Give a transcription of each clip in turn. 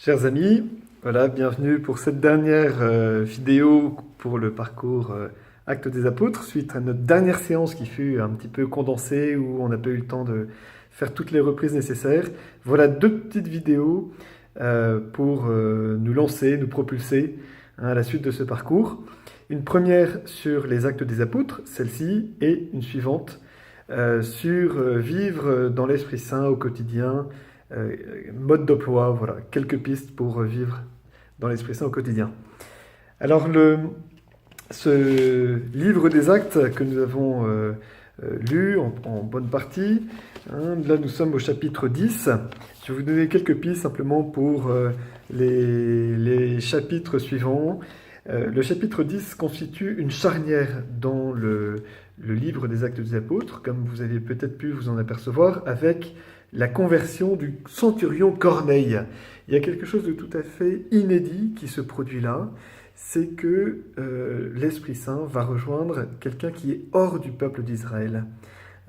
Chers amis, voilà, bienvenue pour cette dernière vidéo pour le parcours Actes des Apôtres, suite à notre dernière séance qui fut un petit peu condensée, où on n'a pas eu le temps de faire toutes les reprises nécessaires. Voilà deux petites vidéos pour nous lancer, nous propulser à la suite de ce parcours. Une première sur les Actes des Apôtres, celle-ci, et une suivante sur vivre dans l'Esprit Saint au quotidien, mode d'emploi, voilà, quelques pistes pour vivre dans l'Esprit Saint au quotidien. Alors, ce livre des actes que nous avons lu en bonne partie, hein, là nous sommes au chapitre 10. Je vais vous donner quelques pistes simplement pour les chapitres suivants. Le chapitre 10 constitue une charnière dans le livre des Actes des Apôtres, comme vous avez peut-être pu vous en apercevoir, avec la conversion du centurion Corneille. Il y a quelque chose de tout à fait inédit qui se produit là, c'est que l'Esprit Saint va rejoindre quelqu'un qui est hors du peuple d'Israël.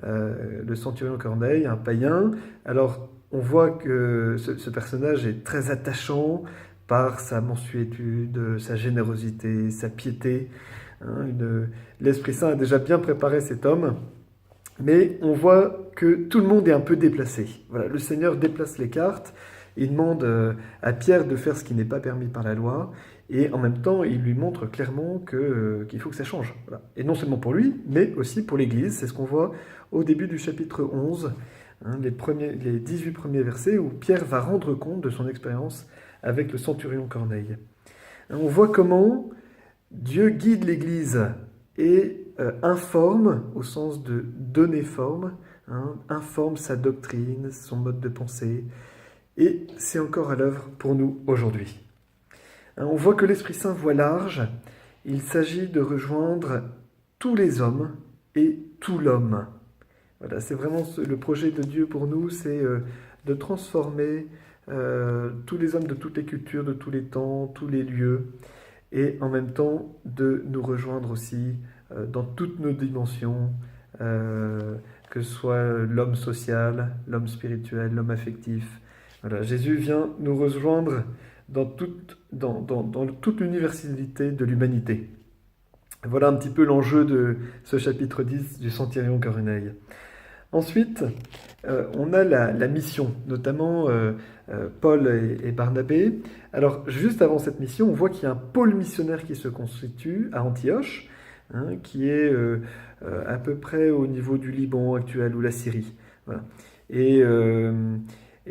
Le centurion Corneille, un païen. Alors, on voit que ce personnage est très attachant par sa mansuétude, sa générosité, sa piété. Hein, l'Esprit Saint a déjà bien préparé cet homme, mais on voit que tout le monde est un peu déplacé. Voilà, le Seigneur déplace les cartes, il demande à Pierre de faire ce qui n'est pas permis par la loi, et en même temps, il lui montre clairement qu'il faut que ça change. Voilà. Et non seulement pour lui, mais aussi pour l'Église. C'est ce qu'on voit au début du chapitre 11, hein, les 18 premiers versets, où Pierre va rendre compte de son expérience avec le centurion Corneille. On voit comment Dieu guide l'Église et informe, au sens de donner forme, hein, informe sa doctrine, son mode de pensée, et c'est encore à l'œuvre pour nous aujourd'hui. Hein, on voit que l'Esprit Saint voit large, il s'agit de rejoindre tous les hommes et tout l'homme. Voilà, c'est vraiment le projet de Dieu pour nous, c'est de transformer tous les hommes de toutes les cultures, de tous les temps, tous les lieux, et en même temps de nous rejoindre aussi dans toutes nos dimensions, que ce soit l'homme social, l'homme spirituel, l'homme affectif. Voilà, Jésus vient nous rejoindre dans toute l'universalité de l'humanité. Voilà un petit peu l'enjeu de ce chapitre 10 du centurion Corneille. Ensuite, on a la mission, notamment Paul et Barnabé. Alors, juste avant cette mission, on voit qu'il y a un pôle missionnaire qui se constitue à Antioche, hein, qui est à peu près au niveau du Liban actuel ou la Syrie. Voilà. Et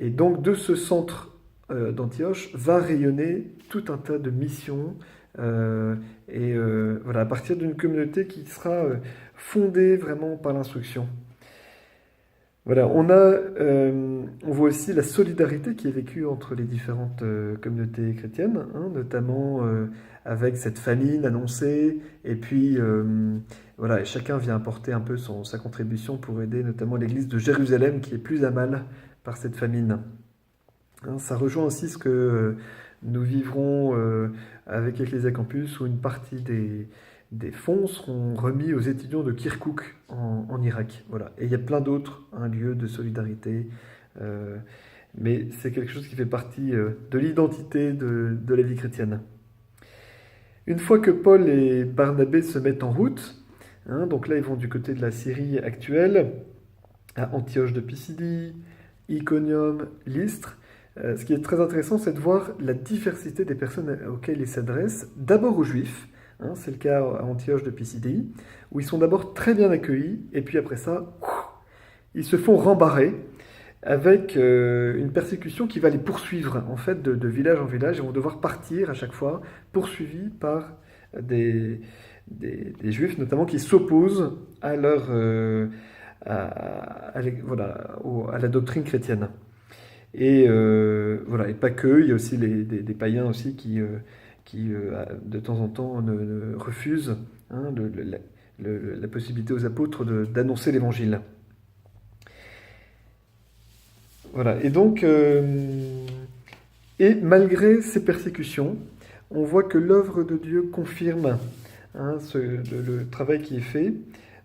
donc, de ce centre d'Antioche va rayonner tout un tas de missions, voilà, à partir d'une communauté qui sera fondée vraiment par l'instruction. Voilà, on voit aussi la solidarité qui est vécue entre les différentes communautés chrétiennes, hein, notamment avec cette famine annoncée, et puis voilà, chacun vient apporter un peu sa contribution pour aider notamment l'église de Jérusalem qui est plus à mal par cette famine. Hein, ça rejoint aussi ce que nous vivrons avec Ecclesia Campus, où une partie des fonds seront remis aux étudiants de Kirkouk en Irak. Voilà. Et il y a plein d'autres lieux de solidarité, mais c'est quelque chose qui fait partie de l'identité de la vie chrétienne. Une fois que Paul et Barnabé se mettent en route, hein, donc là ils vont du côté de la Syrie actuelle, à Antioche de Pisidie, Iconium, Lystre. Ce qui est très intéressant, c'est de voir la diversité des personnes auxquelles ils s'adressent, d'abord aux Juifs, hein, c'est le cas à Antioche de Pisidie, où ils sont d'abord très bien accueillis, et puis après ça, ils se font rembarrer avec une persécution qui va les poursuivre en fait de village en village. Ils vont devoir partir à chaque fois, poursuivis par des Juifs notamment qui s'opposent à leur à la doctrine chrétienne. Et voilà, et pas que, il y a aussi des païens aussi qui de temps en temps refusent, hein, la possibilité aux apôtres d'annoncer l'évangile. Voilà, et donc, et malgré ces persécutions, on voit que l'œuvre de Dieu confirme, hein, le travail qui est fait.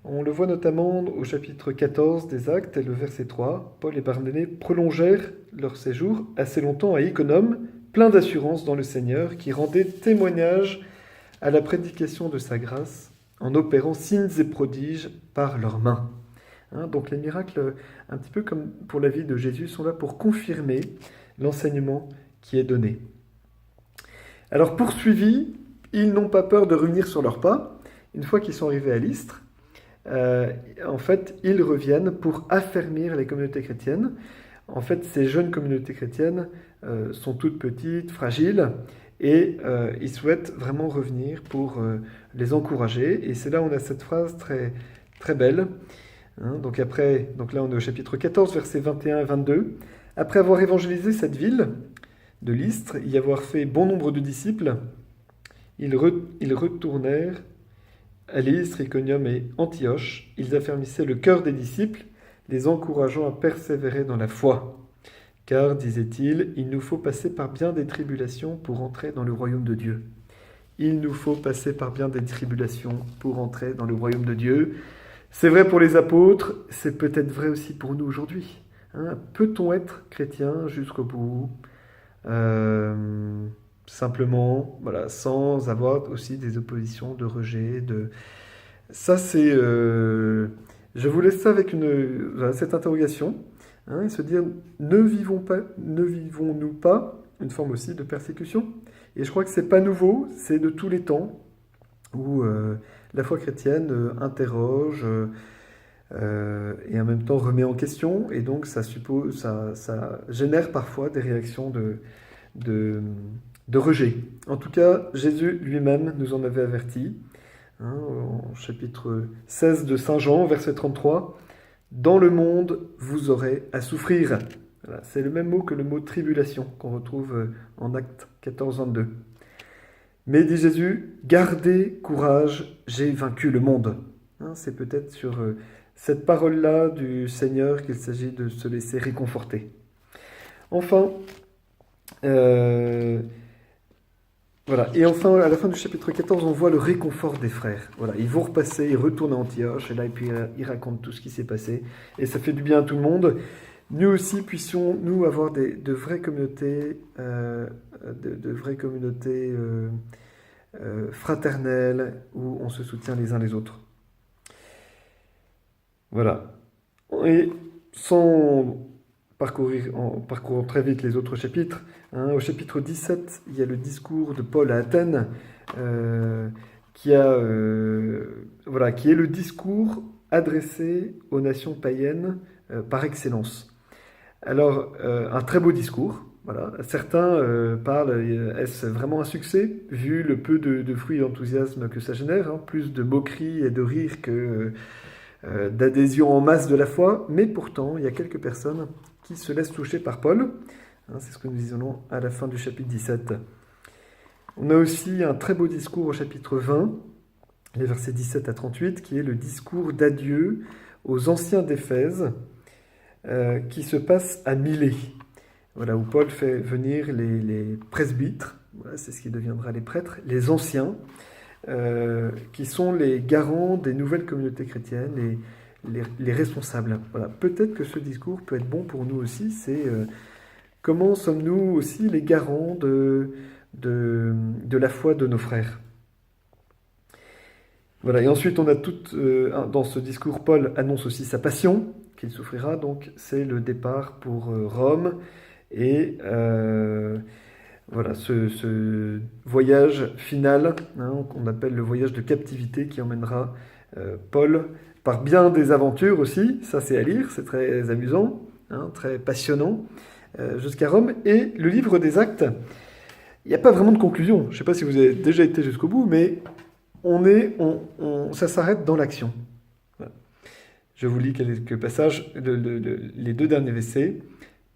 On le voit notamment au chapitre 14 des Actes, et le verset 3. Paul et Barnabé prolongèrent leur séjour assez longtemps à Iconium, plein d'assurance dans le Seigneur, qui rendaient témoignage à la prédication de sa grâce en opérant signes et prodiges par leurs mains. Donc les miracles, un petit peu comme pour la vie de Jésus, sont là pour confirmer l'enseignement qui est donné. Alors poursuivis, ils n'ont pas peur de revenir sur leurs pas. Une fois qu'ils sont arrivés à Lystre, en fait, ils reviennent pour affermir les communautés chrétiennes. En fait, ces jeunes communautés chrétiennes sont toutes petites, fragiles, et ils souhaitent vraiment revenir pour les encourager. Et c'est là où on a cette phrase très, très belle. Donc là, on est au chapitre 14, versets 21 et 22. Après avoir évangélisé cette ville de Lystre, y avoir fait bon nombre de disciples, ils retournèrent à Lystre, Iconium et Antioche. Ils affermissaient le cœur des disciples, les encourageant à persévérer dans la foi. Car, disait-il, il nous faut passer par bien des tribulations pour entrer dans le royaume de Dieu. Il nous faut passer par bien des tribulations pour entrer dans le royaume de Dieu. C'est vrai pour les apôtres, c'est peut-être vrai aussi pour nous aujourd'hui. Peut-on être chrétien jusqu'au bout simplement, voilà, sans avoir aussi des oppositions, de rejet, Ça, c'est... Je vous laisse ça avec cette interrogation, et se dire, ne vivons-nous pas une forme aussi de persécution? Et je crois que c'est pas nouveau, c'est de tous les temps, où la foi chrétienne interroge et en même temps remet en question, et donc ça génère parfois des réactions de rejet. En tout cas, Jésus lui-même nous en avait averti, au chapitre 16 de Saint Jean, verset 33, « Dans le monde, vous aurez à souffrir ». Voilà, c'est le même mot que le mot tribulation qu'on retrouve en Actes 14, 22. Mais dit Jésus, gardez courage, j'ai vaincu le monde. C'est peut-être sur cette parole-là du Seigneur qu'il s'agit de se laisser réconforter. Enfin, voilà. Et enfin, à la fin du chapitre 14, on voit le réconfort des frères. Voilà, ils vont repasser, ils retournent à Antioche, et là, puis ils racontent tout ce qui s'est passé, et ça fait du bien à tout le monde. Nous aussi, puissions-nous avoir de vraies communautés, fraternelles, où on se soutient les uns les autres. Voilà. Et sans parcourant très vite les autres chapitres, au chapitre 17, il y a le discours de Paul à Athènes, qui est le discours adressé aux nations païennes par excellence. Alors, un très beau discours. Voilà. Certains parlent, est-ce vraiment un succès, vu le peu de fruits et d'enthousiasme que ça génère, plus de moqueries et de rires que d'adhésion en masse de la foi, mais pourtant, il y a quelques personnes qui se laissent toucher par Paul. C'est ce que nous disons à la fin du chapitre 17. On a aussi un très beau discours au chapitre 20, les versets 17 à 38, qui est le discours d'adieu aux anciens d'Éphèse, qui se passe à Milet. Voilà, où Paul fait venir les presbytres, voilà, c'est ce qui deviendra les prêtres, les anciens, qui sont les garants des nouvelles communautés chrétiennes, les responsables. Voilà. Peut-être que ce discours peut être bon pour nous aussi, c'est comment sommes-nous aussi les garants de la foi de nos frères. Voilà. Et ensuite, on a dans ce discours, Paul annonce aussi sa passion, qu'il souffrira, donc c'est le départ pour Rome, et voilà, ce voyage final, qu'on appelle le voyage de captivité, qui emmènera Paul par bien des aventures aussi, ça c'est à lire, c'est très amusant, très passionnant, jusqu'à Rome. Et le livre des Actes, il n'y a pas vraiment de conclusion. Je ne sais pas si vous avez déjà été jusqu'au bout, mais ça s'arrête dans l'action. Voilà. Je vous lis quelques passages, les 2 derniers versets.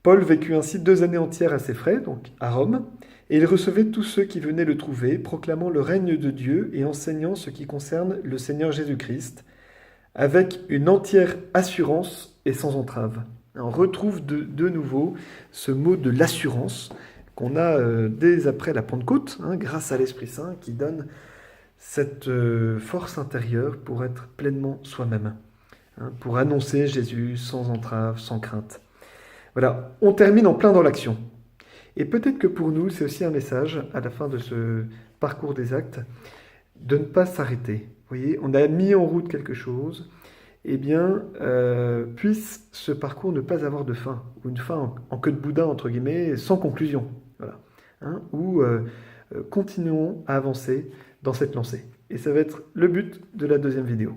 Paul vécut ainsi 2 années entières à ses frais, donc à Rome, et il recevait tous ceux qui venaient le trouver, proclamant le règne de Dieu et enseignant ce qui concerne le Seigneur Jésus-Christ, avec une entière assurance et sans entrave. On retrouve de nouveau ce mot de l'assurance qu'on a dès après la Pentecôte, grâce à l'Esprit Saint qui donne cette force intérieure pour être pleinement soi-même, pour annoncer Jésus sans entrave, sans crainte. Voilà, on termine en plein dans l'action. Et peut-être que pour nous, c'est aussi un message à la fin de ce parcours des actes, de ne pas s'arrêter. Vous voyez, on a mis en route quelque chose, eh bien, puisse ce parcours ne pas avoir de fin, ou une fin en queue de boudin, entre guillemets, sans conclusion. Voilà. Hein, ou continuons à avancer dans cette lancée. Et ça va être le but de la deuxième vidéo.